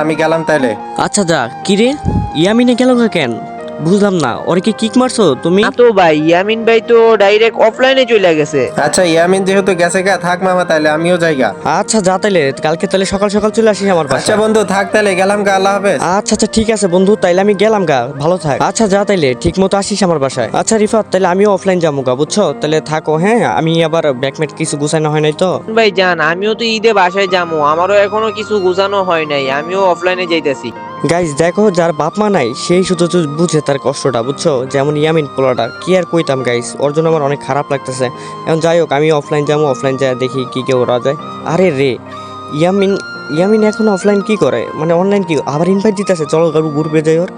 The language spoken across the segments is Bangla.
আমি গেলাম তাইলে। আচ্ছা যা। কি রে, ইয়ামিনে গেল না কেন? বুঝলাম না, ওরে কি কিক মারছো তুমি? না তো ভাই, ইয়ামিন ভাই তো ডাইরেক্ট অফলাইনে চলে গেছে। আচ্ছা ইয়ামিন যেহেতু গেছে গা, থাক মামা তাইলে আমিও যাইগা। আচ্ছা যা তাইলে, কালকে তাহলে সকাল সকাল চলে আসিস আমার আচ্ছা বাসায়। বন্ধু থাক তাইলে, গেলাম গা, আল্লাহ হাফেজ। আচ্ছা আচ্ছা ঠিক আছে বন্ধু, তাইলে আমি গেলাম গা, ভালো থাক। আচ্ছা যা তাইলে, ঠিক মতো আসিস আমার বাসায়। আচ্ছা রিফাত, তাইলে আমিও অফলাইন যাবো গা, বুঝছো? তাহলে থাকো, হ্যাঁ? আমি আবার ব্যাকমেট কিছু গুছানো হয় নাই তো। ভাই যান, আমিও তো ঈদে বাসায় যাবো, আমারও এখনো কিছু গোছানো হয় নাই, আমিও অফলাইনে যাইতেছি। গাইজ দেখো, যার বাপ মা নাই সেই শুধু বুঝে তার কষ্টটা, বুঝছো? যেমন ইয়ামিন পোলাটা, কি আর কইতাম গাইজ, ওর জন্য আমার অনেক খারাপ লাগতেছে। এখন যাই হোক, আমি অফলাইন যাবো, অফলাইন যায় দেখি কি কেউ ওরা যায়। আরে রে, ইয়ামিন ইয়ামিন এখন অফলাইন কি করে, মানে অনলাইন কি আবার ইনভাইট দিতেছে? চলো গ্রুপে যাই ওর।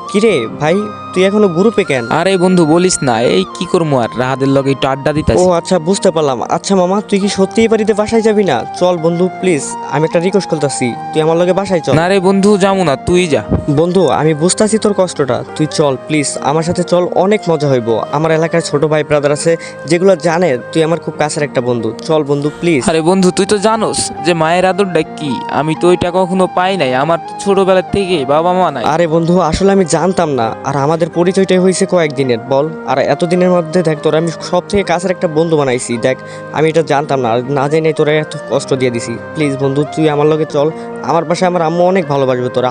কি রে ভাই, তুই এখনো গ্রুপে কেন? আরে বন্ধু বলিস না, এই কি করবো আর, রাহাদের লগে একটু আড্ডা ও দিতাছি। আচ্ছা, বুঝতে পারলাম। আচ্ছা মামা, তুই কি সত্যিই বাড়িতে বাসায় যাবি না? চল বন্ধু প্লিজ, আমি একটা রিকোয়েস্ট করতেছি, তুই আমার লগে বাসায় চল। না রে বন্ধু, যাবো না, তুই যা। বন্ধু আমি বুঝতেছি তোর কষ্টটা, তুই চল প্লিজ, আমার সাথে চল, অনেক মজা হইব। আমার এলাকার ছোট ভাই ব্রাদার আছে যেগুলো জানে তুই আমার খুব কাছের একটা বন্ধু, চল বন্ধু প্লিজ। আরে বন্ধু, তুই তো জানোস যে মায়ের আদরটা কি, আমি তো ওইটা কখনো পাই নাই, আমার তো ছোটবেলা থেকে বাবা মা নাই। আরে বন্ধু, আসলে আমি জানতাম না, আর আমাদের পরিচয়টাই হয়েছে কয়েকদিনের, বল? আর এতদিনের মধ্যে দেখ, তোর আমি সব থেকে কাছের একটা বন্ধু বানাইছি, দেখ আমি এটা জানতাম না, আর না জেনে তোরা এত কষ্ট দিয়ে দিছি। প্লিজ বন্ধু, তুই আমার লগে চল, আমার বাসায় আমার আম্মু অনেক ভালোবাসবে তোর,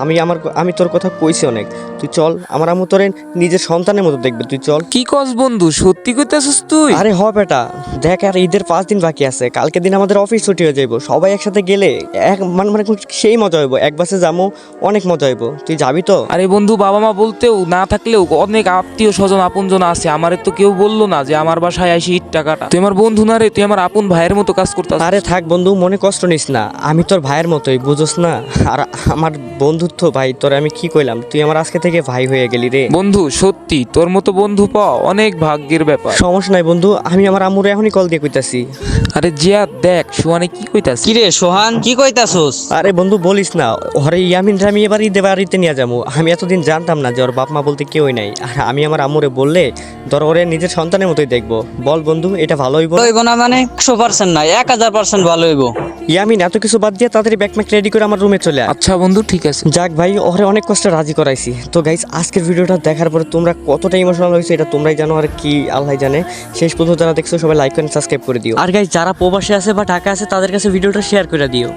আমি তোর কথা কইছি অনেক, তুই চল, আমার আম্মু তোরে নিজের সন্তানের মতো দেখবে, তুই চল। কি কস বন্ধু, সত্যি কইতেছিস তুই? আরে হ বেটা, দেখ আর ঈদের 5 দিন বাকি আছে, কালকে দিন আমাদের অফিস ছুটি হয়ে যাইব, সবাই একসাথে গেলে এক মানে মানে সেই মজা হইব, এক বাসে যাবো, অনেক মজা হইব, তুই যাবি তো? আরে বন্ধু, বাবা মা বলতেও না থাকলেও অনেক আত্মীয় স্বজন আপনজন আছে, আমারে তো কেউ বললো না যে আমার বাসায় আসি ঈদ টাকাটা। তুই আমার বন্ধু না রে, তুই আমার আপন ভাইয়ের মতো কাজ করতে। আরে থাক বন্ধু, মনে কষ্ট নিস না, আমি তোর ভাইয়ের মতোই, বুঝোস না? আর আমার বন্ধুত্ব ভাই, তোর আমি কি কইলাম, তুই আমার আজকে থেকে ভাই হয়ে গেলি রে। বন্ধু সত্যি তোর মতো বন্ধু পাওয়া অনেক ভাগ্যের ব্যাপার। সমস্যা নাই বন্ধু, আমি আমার আম্মুরে এখনই কল দিয়ে কইতাছি। আরে জিয়া দেখ, সুয়ানে কি কইতাছে। কিরে সোহান, কি কইতাছস? আরে বন্ধু বলিস না, ওরে ইয়ামিনরে আমি এবার ঈদে বাড়িতে নিয়ে যাবো, আমি এতদিন জানতাম না যে ওর বাপ মা বলতে কেউই নাই, আর আমি আমার আম্মুরে বললে ধর ওরে নিজের সন্তানের মতোই দেখবো। বল বন্ধু, এটা ভালো হইব? হইব না মানে 100% না, 1000% ভালো হইব। ইয়ামিন এত কিছু বাদ দিয়ে তাড়াতাড়ি ব্যাকম্যাক রেডি করে আমার রুমে চলে আয়। আচ্ছা বন্ধু ঠিক আছে। যাক ভাই, ওরে অনেক কষ্টে রাজি করাইছি। তো গাইস, আজকের ভিডিওটা দেখার পরে তোমরা কতটা ইমোশনাল হয়েছে এটা তোমরাই জানো, আর কি আল্লাহ জানে। শেষ পর্যন্ত যারা দেখছো সবাই লাইক করে সাবস্ক্রাইব করে দিও। আর গাইস, যারা প্রবাসে আছে বা ঢাকা আছে তাদের কাছে ভিডিওটা শেয়ার করে দিও।